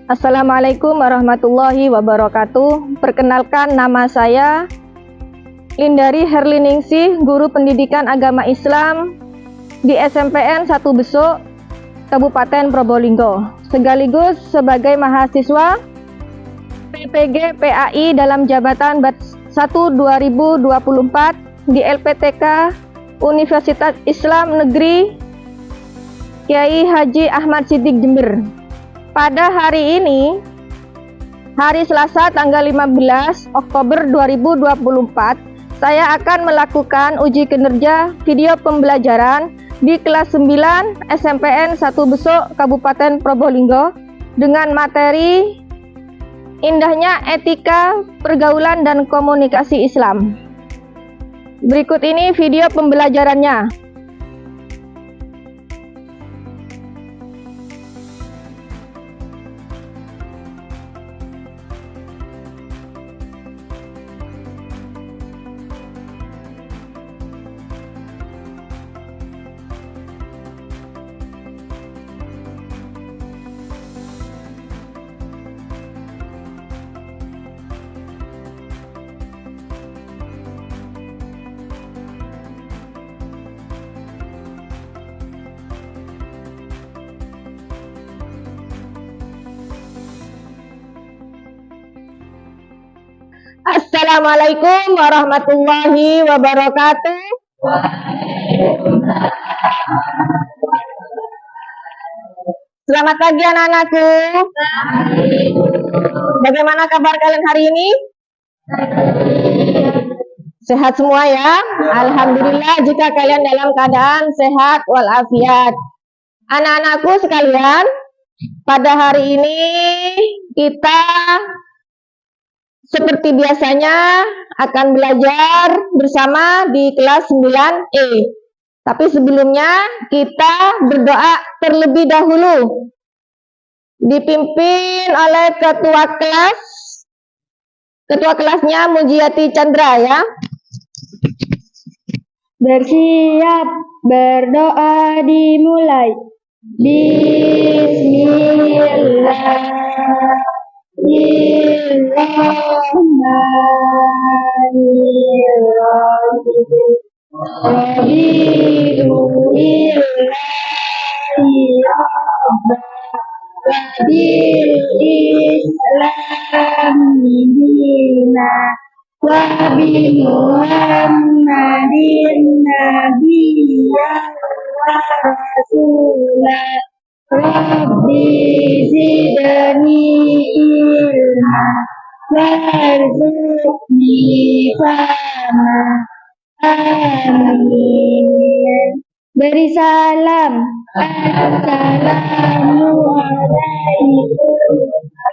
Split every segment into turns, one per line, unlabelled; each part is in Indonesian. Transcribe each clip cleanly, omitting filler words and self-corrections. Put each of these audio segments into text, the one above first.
Assalamualaikum warahmatullahi wabarakatuh. Perkenalkan, nama saya Lindari Herliningsih, guru pendidikan agama Islam di SMPN 1 Besuk, Kabupaten Probolinggo, sekaligus sebagai mahasiswa PPG PAI dalam jabatan Batch 1 2024 di LPTK Universitas Islam Negeri Kiai Haji Ahmad Siddiq Jember. Pada hari ini, hari Selasa tanggal 15 Oktober 2024, saya akan melakukan uji kinerja video pembelajaran di kelas 9 SMPN 1 Besuk Kabupaten Probolinggo dengan materi indahnya etika pergaulan dan komunikasi Islam. Berikut ini video pembelajarannya. Assalamualaikum warahmatullahi wabarakatuh. Selamat pagi anak-anakku. Bagaimana kabar kalian hari ini? Sehat semua ya? Alhamdulillah jika kalian dalam keadaan sehat walafiat. Anak-anakku sekalian, pada hari ini kita seperti biasanya akan belajar bersama di kelas 9E. Tapi sebelumnya kita berdoa terlebih dahulu. Dipimpin oleh ketua kelas. Ketua kelasnya Mujiati Chandra ya. Bersiap, berdoa dimulai. Bismillah. Rabbi zidni ilma warzuqni fahma. Amin. Beri salam. Assalamu alaikum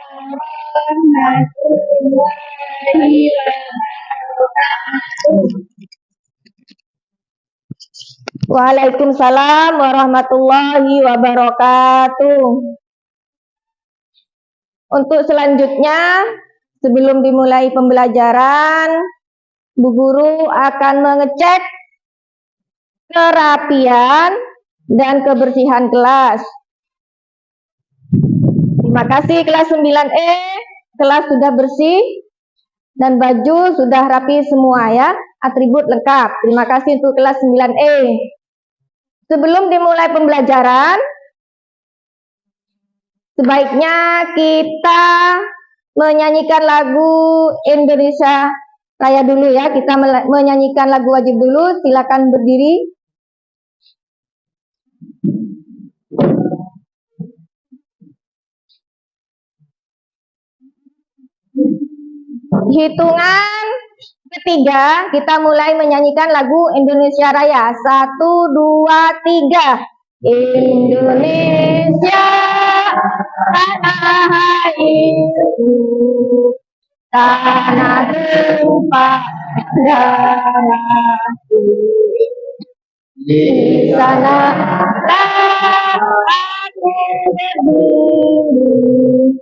warahmatullahi wabarakatuh. Waalaikumsalam warahmatullahi wabarakatuh. Untuk selanjutnya, sebelum dimulai pembelajaran, Bu Guru akan mengecek kerapian dan kebersihan kelas. Terima kasih kelas 9E, kelas sudah bersih dan baju sudah rapi semua ya, atribut lengkap. Terima kasih untuk kelas 9E. Sebelum dimulai pembelajaran, sebaiknya kita menyanyikan lagu Indonesia Raya dulu ya. Kita menyanyikan lagu wajib dulu. Silakan berdiri. Hitungan ketiga, kita mulai menyanyikan lagu Indonesia Raya. 1, 2, 3. Indonesia tanah airku, tanah tumpah darahku. Di sana aku berburu,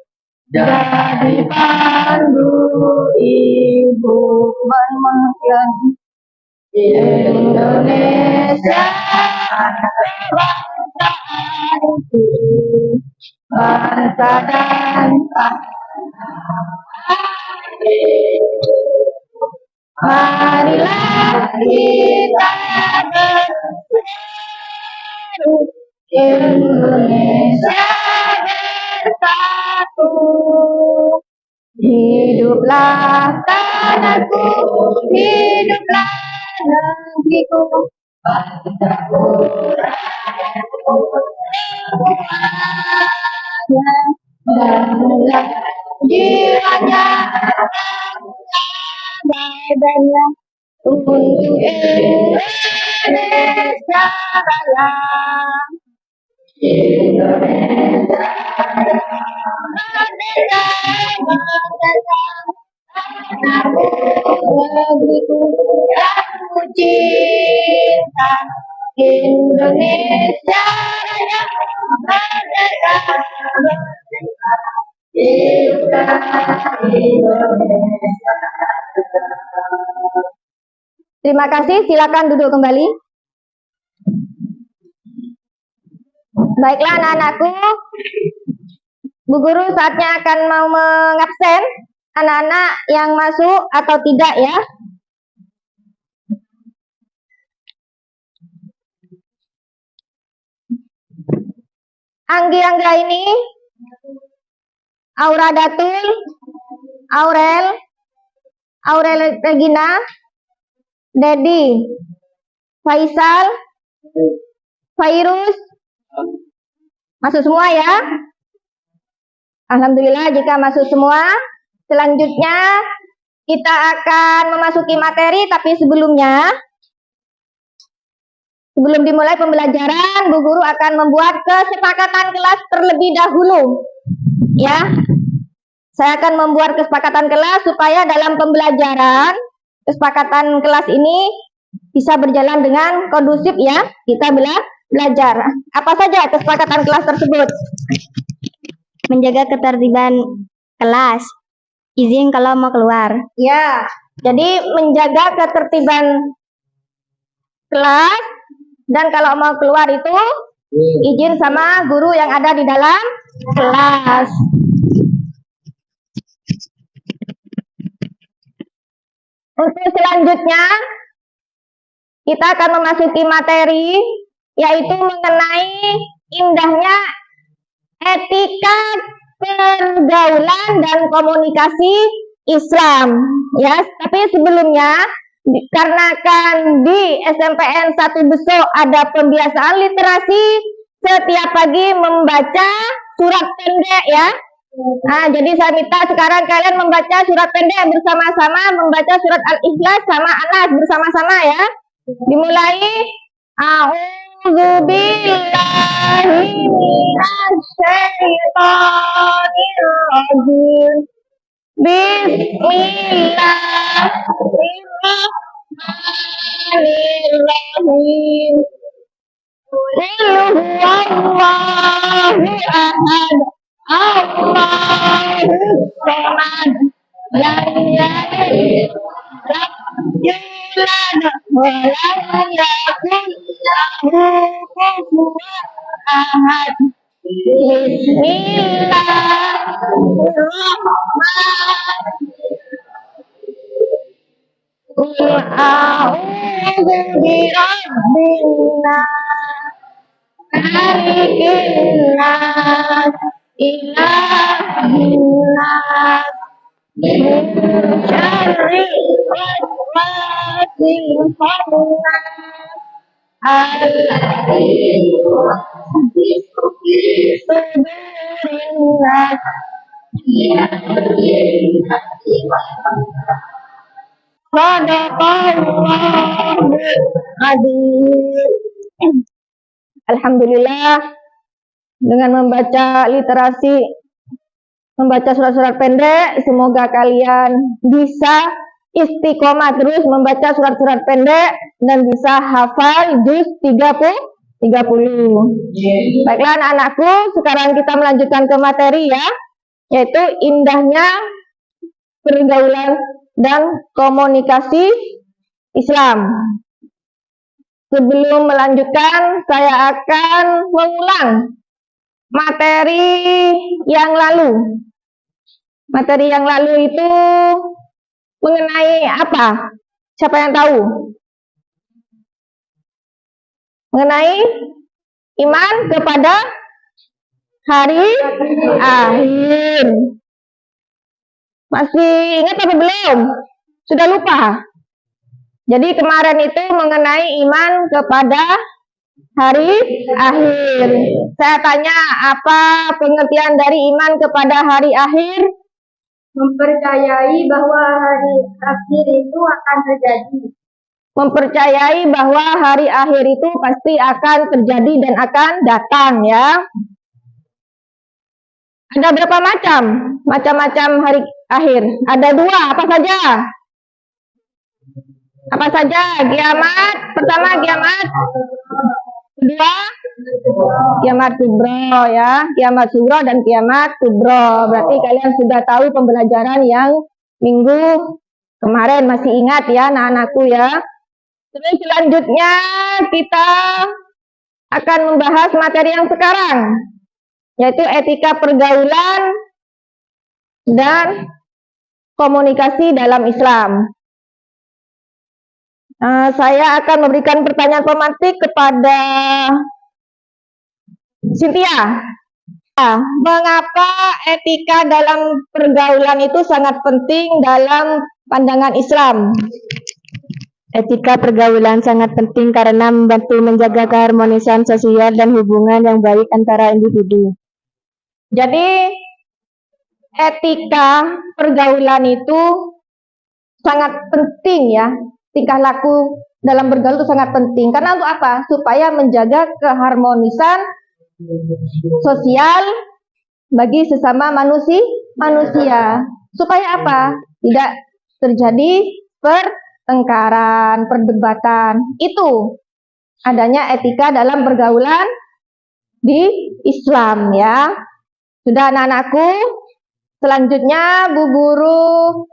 jadi pandu ibu bermakan. Indonesia kebangsaanku, bangsa dan marilah kita bersatu, Indonesia bersatu. Hiduplah tanahku, hiduplah negeriku, bangsaku, rakyatku, semuanya, dan jiwanya, badannya, untuk Indonesia Raya. Indonesia merdeka, merdeka, tanahku, negeriku yang ku cinta. Indonesia Raya, merdeka, merdeka, hiduplah Indonesia. Terima kasih, silakan duduk kembali. Baiklah anak-anakku, Bu Guru saatnya akan mau mengabsen anak-anak yang masuk atau tidak ya. Anggi-Angga ini, Aura Datul, Aurel Regina, Dedi, Faisal, Fairuz, masuk semua ya. Alhamdulillah jika masuk semua. Selanjutnya kita akan memasuki materi, tapi sebelum dimulai pembelajaran, Bu Guru akan membuat kesepakatan kelas terlebih dahulu. Ya, saya akan membuat kesepakatan kelas supaya dalam pembelajaran kesepakatan kelas ini bisa berjalan dengan kondusif ya. Kita belajar. Apa saja kesepakatan kelas tersebut?
Menjaga ketertiban kelas, izin kalau mau keluar.
Ya, jadi menjaga ketertiban kelas dan kalau mau keluar itu izin sama guru yang ada di dalam kelas. Untuk selanjutnya kita akan memasuki materi yaitu mengenai indahnya etika pergaulan dan komunikasi Islam ya. Tapi sebelumnya karena kan di SMPN 1 Besok ada pembiasaan literasi setiap pagi membaca surat pendek ya. Nah, jadi saya minta sekarang kalian membaca surat pendek bersama-sama, membaca surat Al-Ikhlas sama Anas bersama-sama ya. Dimulai. A'udzubillahi minasyaitonirrajim. Bismillahirrahmanirrahim. Qul huwallahu ahad, Allahus samad, lam yalid walam yulad walam yakul lahu kufuwan ahad. Bismillahirrahmanirrahim. Qul a'udzu birabbin nas, malikin nas, ilahin nas, min syarril waswasil khannas, alladzi yuwaswisu fi sudurin nas. Sadaqallahul adzim. Alhamdulillah dengan membaca literasi, membaca surat-surat pendek, semoga kalian bisa istiqomah terus membaca surat-surat pendek dan bisa hafal juz 30. Baiklah anak-anakku, sekarang kita melanjutkan ke materi ya, yaitu indahnya pergaulan dan komunikasi Islam. Sebelum melanjutkan, saya akan mengulang materi yang lalu. Materi yang lalu itu mengenai apa? Siapa yang tahu? Mengenai iman kepada hari akhir. Masih ingat apa belum? Sudah lupa? Jadi kemarin itu mengenai iman kepada hari akhir. Saya tanya, apa pengertian dari iman kepada hari akhir?
Mempercayai bahwa hari akhir itu akan terjadi.
Mempercayai bahwa hari akhir itu pasti akan terjadi dan akan datang, ya. Ada berapa macam hari akhir? Ada 2, apa saja? Apa saja? Kiamat pertama, kiamat kedua, kiamat kubro, ya. Kiamat sugro dan kiamat kubro. Berarti kalian sudah tahu pembelajaran yang minggu kemarin, masih ingat ya anak-anakku ya. Terus selanjutnya kita akan membahas materi yang sekarang, yaitu etika pergaulan dan komunikasi dalam Islam. Saya akan memberikan pertanyaan pemantik kepada Cynthia. Mengapa etika dalam pergaulan itu sangat penting dalam pandangan Islam?
Etika pergaulan sangat penting karena membantu menjaga keharmonisan sosial dan hubungan yang baik antara individu.
Jadi, etika pergaulan itu sangat penting ya. Tingkah laku dalam bergaul itu sangat penting. Karena untuk apa? Supaya menjaga keharmonisan sosial bagi sesama manusia. Supaya apa? Tidak terjadi pertengkaran, perdebatan. Itu adanya etika dalam pergaulan di Islam ya. Sudah anak-anakku? Selanjutnya Bu Guru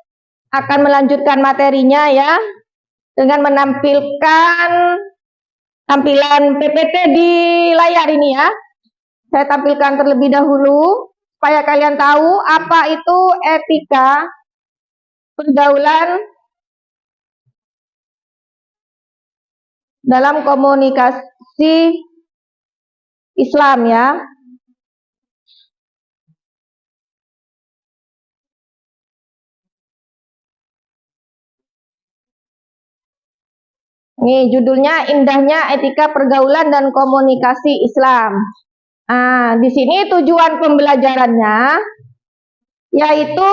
akan melanjutkan materinya ya, dengan menampilkan tampilan PPT di layar ini ya. Saya tampilkan terlebih dahulu supaya kalian tahu apa itu etika pergaulan dalam komunikasi Islam ya. Nih judulnya indahnya etika pergaulan dan komunikasi Islam. Di sini tujuan pembelajarannya yaitu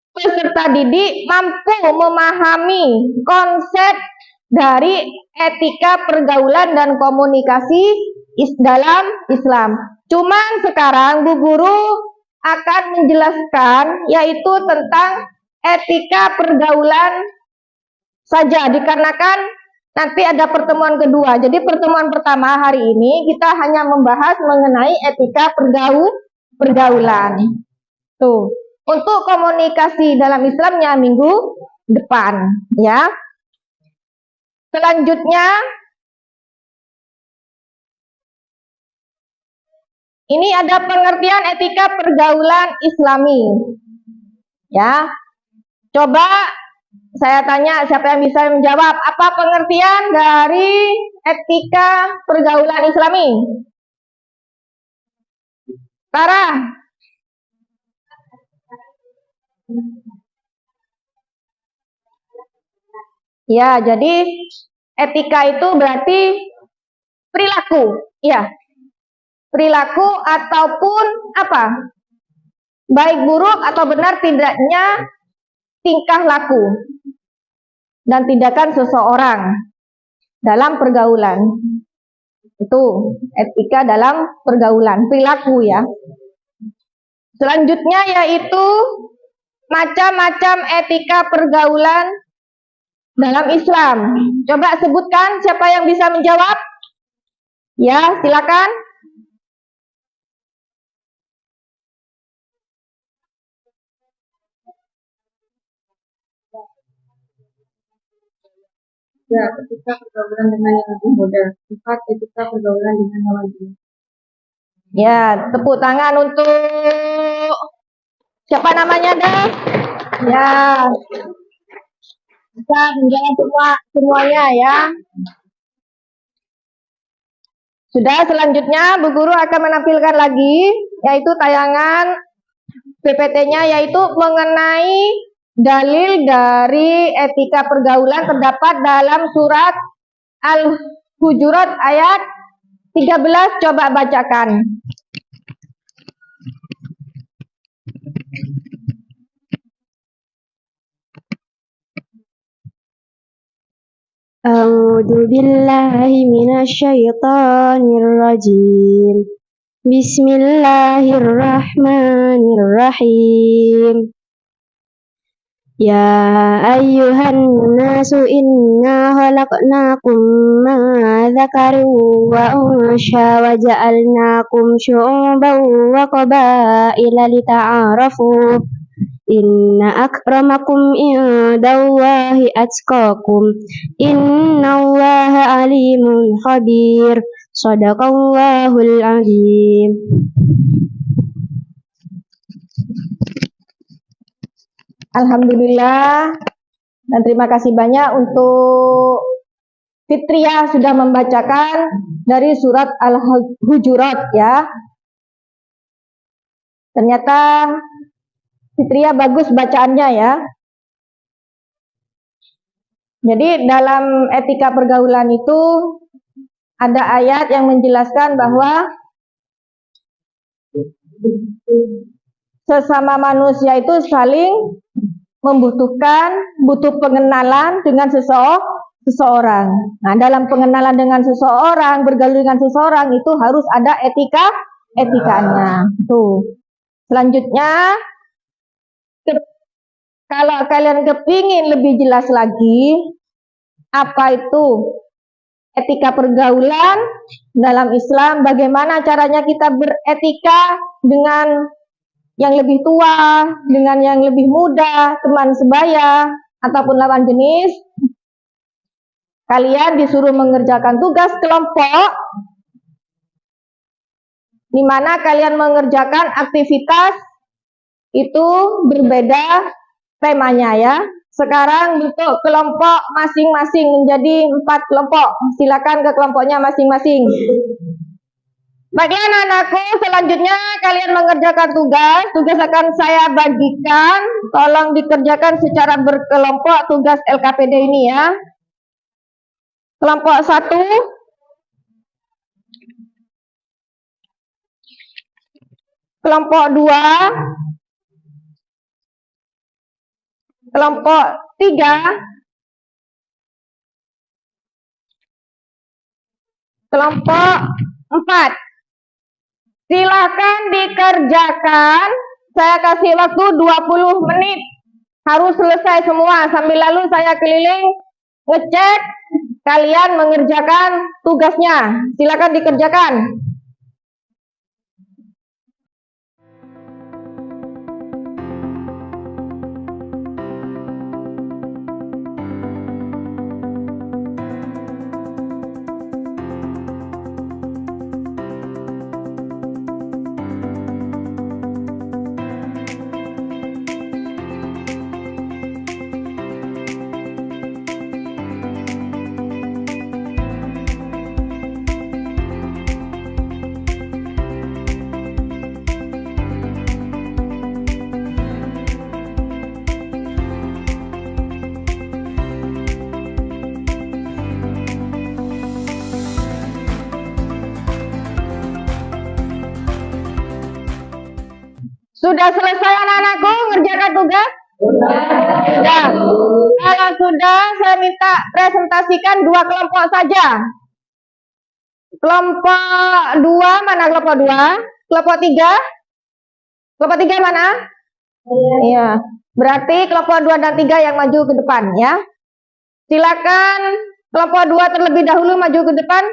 peserta didik mampu memahami konsep dari etika pergaulan dan komunikasi dalam Islam. Cuman sekarang Bu Guru akan menjelaskan yaitu tentang etika pergaulan saja, dikarenakan nanti ada pertemuan kedua. Jadi pertemuan pertama hari ini kita hanya membahas mengenai etika pergaulan. Tuh. Untuk komunikasi dalam Islamnya minggu depan, ya. Selanjutnya, ini ada pengertian etika pergaulan Islami, ya. Coba saya tanya siapa yang bisa menjawab apa pengertian dari etika pergaulan Islami? Tara. Ya, jadi etika itu berarti perilaku, ya. Perilaku ataupun apa? Baik buruk atau benar tidaknya tingkah laku dan tindakan seseorang dalam pergaulan. Itu etika dalam pergaulan, perilaku ya. Selanjutnya yaitu macam-macam etika pergaulan dalam Islam. Coba sebutkan siapa yang bisa menjawab? Ya, silakan. 3. Etika pergaulan dengan yang lebih muda. 4. Etika pergaulan dengan lawan jenis. Ya, tepuk tangan untuk siapa namanya dah? Ya, bisa menjawab semuanya ya. Sudah, selanjutnya Bu Guru akan menampilkan lagi, yaitu tayangan PPT-nya, yaitu mengenai dalil dari etika pergaulan terdapat dalam surat Al-Hujurat ayat 13. Coba bacakan.
A'udzu billahi minasyaitonir rajim. Bismillahirrahmanirrahim. Ya ayyuhan nasu inna khalaqnakum min dzakarin wa unsha wa ja'alnakum syu'uban wa qabaila lita'arafu. Inna akramakum indallahi atqakum. Innallaha alimun khabir. Shadaqallahul azim.
Alhamdulillah, dan terima kasih banyak untuk Fitria sudah membacakan dari surat Al-Hujurat ya. Ternyata Fitria bagus bacaannya ya. Jadi dalam etika pergaulan itu ada ayat yang menjelaskan bahwa sesama manusia itu saling membutuhkan, butuh pengenalan dengan seseorang. Nah, dalam pengenalan dengan seseorang, bergaul dengan seseorang itu harus ada etikanya. Tuh. Selanjutnya, kalau kalian kepingin lebih jelas lagi, apa itu etika pergaulan dalam Islam, bagaimana caranya kita beretika dengan yang lebih tua, dengan yang lebih muda, teman sebaya, ataupun lawan jenis, kalian disuruh mengerjakan tugas kelompok, di mana kalian mengerjakan aktivitas itu berbeda temanya ya. Sekarang bentuk kelompok masing-masing menjadi 4 kelompok. Silakan ke kelompoknya masing-masing. Baiklah anak-anakku, selanjutnya kalian mengerjakan tugas. Tugas akan saya bagikan. Tolong dikerjakan secara berkelompok tugas LKPD ini ya. Kelompok 1. Kelompok 2. Kelompok 3. Kelompok 4. Silakan dikerjakan. Saya kasih waktu 20 menit. Harus selesai semua. Sambil lalu saya keliling ngecek kalian mengerjakan tugasnya. Silakan dikerjakan. Sudah selesai anak-anakku ngerjakan tugas? Sudah. Kalau sudah, saya minta presentasikan 2 kelompok saja. Kelompok 2, mana kelompok 2? Kelompok 3? Kelompok 3 mana? Iya. Berarti kelompok 2 dan 3 yang maju ke depan ya. Silakan kelompok 2 terlebih dahulu maju ke depan.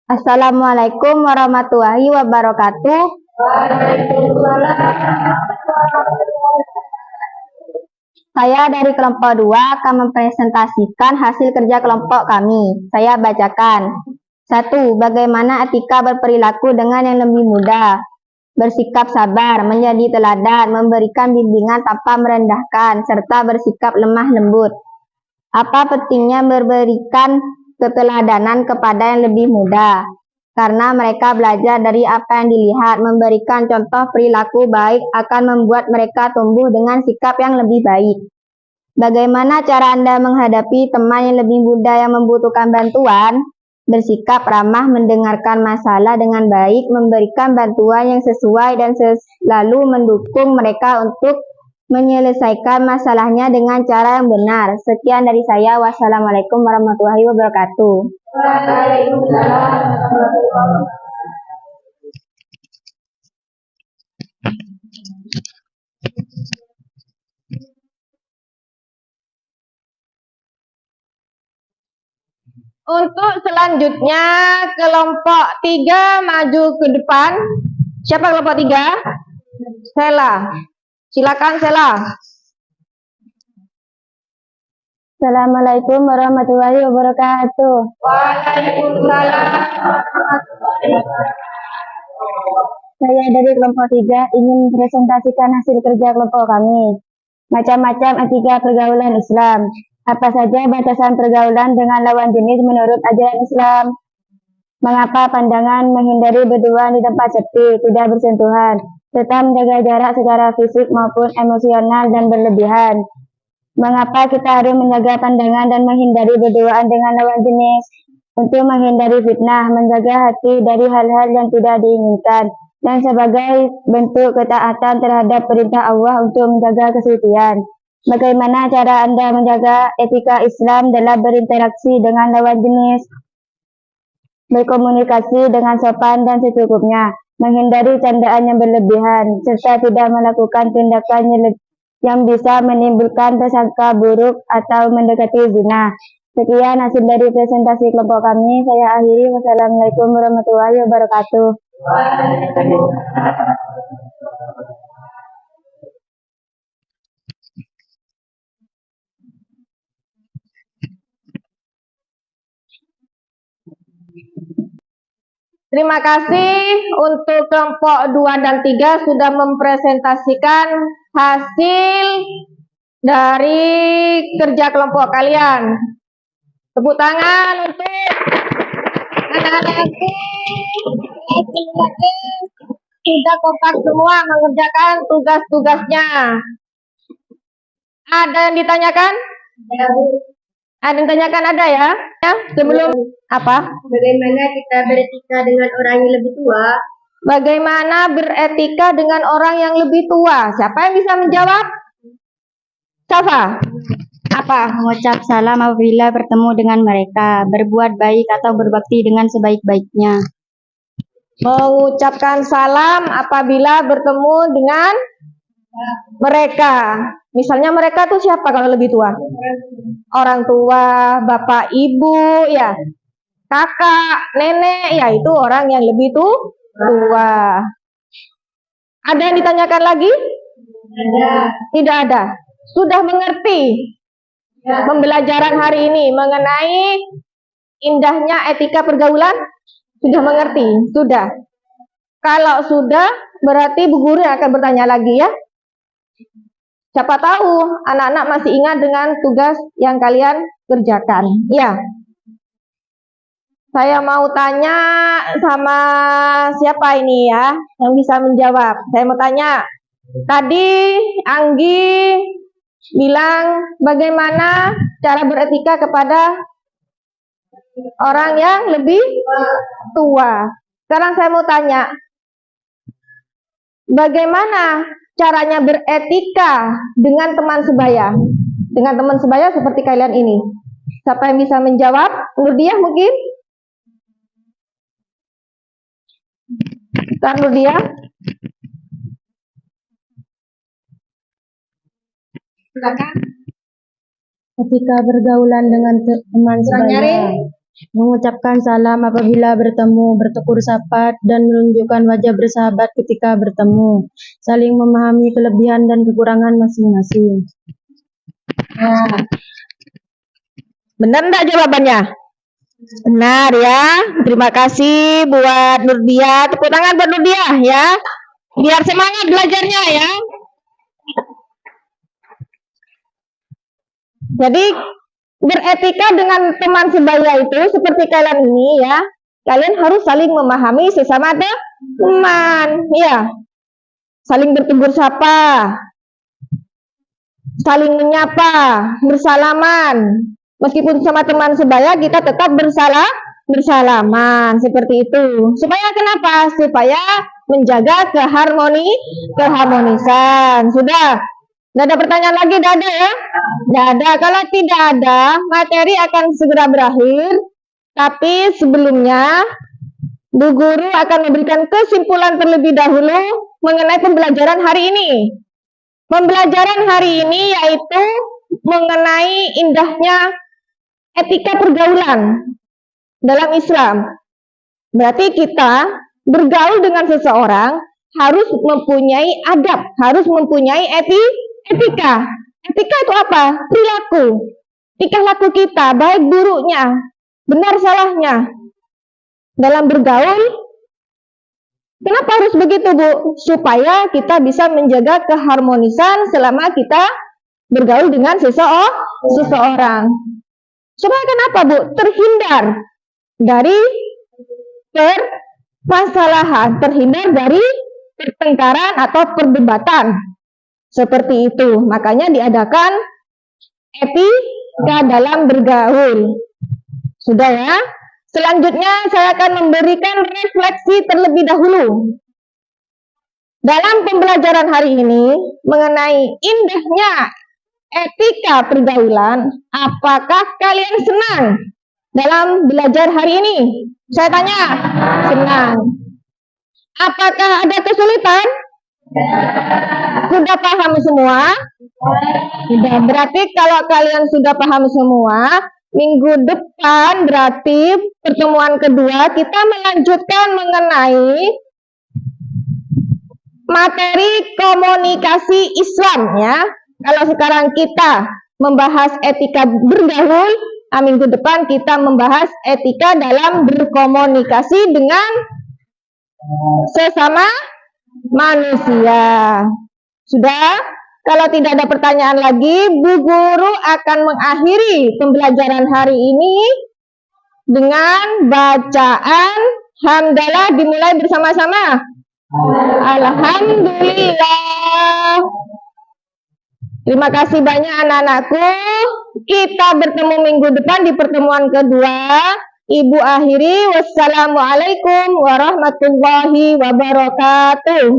Assalamualaikum warahmatullahi wabarakatuh. Saya dari kelompok 2 akan mempresentasikan hasil kerja kelompok kami. Saya bacakan. 1. Bagaimana etika berperilaku dengan yang lebih muda. Bersikap sabar, menjadi teladan, memberikan bimbingan tanpa merendahkan, serta bersikap lemah lembut. Apa pentingnya memberikan keteladanan kepada yang lebih muda? Karena mereka belajar dari apa yang dilihat. Memberikan contoh perilaku baik akan membuat mereka tumbuh dengan sikap yang lebih baik. Bagaimana cara Anda menghadapi teman yang lebih muda yang membutuhkan bantuan? Bersikap ramah, mendengarkan masalah dengan baik, memberikan bantuan yang sesuai dan selalu mendukung mereka untuk menyelesaikan masalahnya dengan cara yang benar. Sekian dari saya. Wassalamualaikum warahmatullahi wabarakatuh. Untuk selanjutnya kelompok 3 maju ke depan. Siapa kelompok 3? Sela. Silakan Sela.
Assalamualaikum warahmatullahi wabarakatuh.
Waalaikumsalam.
Saya dari kelompok 3 ingin mempresentasikan hasil kerja kelompok kami. Macam-macam etika pergaulan Islam. Apa saja batasan pergaulan dengan lawan jenis menurut ajaran Islam? Mengapa pandangan menghindari berduaan di tempat sepi, tidak bersentuhan, serta menjaga jarak secara fisik maupun emosional dan berlebihan? Mengapa kita harus menjaga pandangan dan menghindari berduaan dengan lawan jenis? Untuk menghindari fitnah, menjaga hati dari hal-hal yang tidak diinginkan, dan sebagai bentuk ketaatan terhadap perintah Allah untuk menjaga kesucian. Bagaimana cara Anda menjaga etika Islam dalam berinteraksi dengan lawan jenis? Berkomunikasi dengan sopan dan secukupnya, menghindari candaan yang berlebihan, serta tidak melakukan tindakan yang bisa menimbulkan prasangka buruk atau mendekati zina. Sekian hasil dari presentasi kelompok kami. Saya akhiri. Wassalamualaikum warahmatullahi wabarakatuh.
Terima kasih untuk kelompok 2 dan 3 sudah mempresentasikan hasil dari kerja kelompok kalian. Tepuk tangan untuk anak-anakku. Sudah kompak semua mengerjakan tugas-tugasnya. Ada yang ditanyakan? Ada yang ditanyakan, ada ya? Sebelum apa?
Bagaimana kita beretika dengan orang yang lebih tua?
Bagaimana beretika dengan orang yang lebih tua? Siapa yang bisa menjawab? Siapa? Apa?
Mengucap salam apabila bertemu dengan mereka, berbuat baik atau berbakti dengan sebaik-baiknya.
Mengucapkan salam apabila bertemu dengan mereka. Misalnya mereka tuh siapa kalau lebih tua? Orang tua, bapak, ibu, ya, kakak, nenek, ya itu orang yang lebih tua. Ada yang ditanyakan lagi? Tidak ada. Sudah mengerti pembelajaran hari ini mengenai indahnya etika pergaulan? Sudah mengerti? Sudah. Kalau sudah, berarti Bu Guru yang akan bertanya lagi ya. Siapa tahu anak-anak masih ingat dengan tugas yang kalian kerjakan. Ya. Saya mau tanya sama siapa ini ya yang bisa menjawab. Saya mau tanya. Tadi Anggi bilang bagaimana cara beretika kepada orang yang lebih tua. Sekarang saya mau tanya. Bagaimana caranya beretika dengan teman sebaya? Dengan teman sebaya seperti kalian ini. Siapa yang bisa menjawab? Nurdiah mungkin? Kak Nurdiah? Silakan.
Ketika bergaulan dengan teman sebaya, mengucapkan salam apabila bertemu, bertegur sapa, dan menunjukkan wajah bersahabat ketika bertemu, saling memahami kelebihan dan kekurangan masing-masing.
Nah, benar enggak jawabannya? Benar ya. Terima kasih buat Nurdia. Tepuk tangan buat Nurdia ya. Biar semangat belajarnya ya. Jadi beretika dengan teman sebaya itu seperti kalian ini ya. Kalian harus saling memahami sesama teman ya. Saling bertegur sapa, saling menyapa, bersalaman. Meskipun sama teman sebaya kita tetap bersalaman seperti itu. Supaya kenapa? Supaya menjaga keharmonisan. Sudah? Tidak ada pertanyaan lagi, tidak ada ya? Tidak ada. Kalau tidak ada, materi akan segera berakhir. Tapi sebelumnya, Bu Guru akan memberikan kesimpulan terlebih dahulu mengenai pembelajaran hari ini. Pembelajaran hari ini yaitu mengenai indahnya etika pergaulan dalam Islam. Berarti kita bergaul dengan seseorang harus mempunyai adab, harus mempunyai etika. Etika itu apa? Perilaku. Tingkah laku kita, baik buruknya, benar salahnya dalam bergaul. Kenapa harus begitu, Bu? Supaya kita bisa menjaga keharmonisan selama kita bergaul dengan seseorang. Supaya kenapa, Bu? Terhindar dari permasalahan, terhindar dari pertengkaran atau perdebatan. Seperti itu. Makanya diadakan etika dalam bergaul. Sudah ya? Selanjutnya saya akan memberikan refleksi terlebih dahulu. Dalam pembelajaran hari ini mengenai indahnya etika pergaulan, apakah kalian senang dalam belajar hari ini? Saya tanya, senang. Apakah ada kesulitan? Sudah paham semua? Sudah. Berarti kalau kalian sudah paham semua, minggu depan berarti pertemuan kedua kita melanjutkan mengenai materi komunikasi Islam ya. Kalau sekarang kita membahas etika bergaul, minggu depan kita membahas etika dalam berkomunikasi dengan sesama manusia. Sudah? Kalau tidak ada pertanyaan lagi, Bu Guru akan mengakhiri pembelajaran hari ini dengan bacaan hamdalah. Dimulai bersama-sama. Alhamdulillah. Terima kasih banyak anak-anakku. Kita bertemu minggu depan di pertemuan kedua. Ibu akhiri. Wassalamualaikum warahmatullahi wabarakatuh.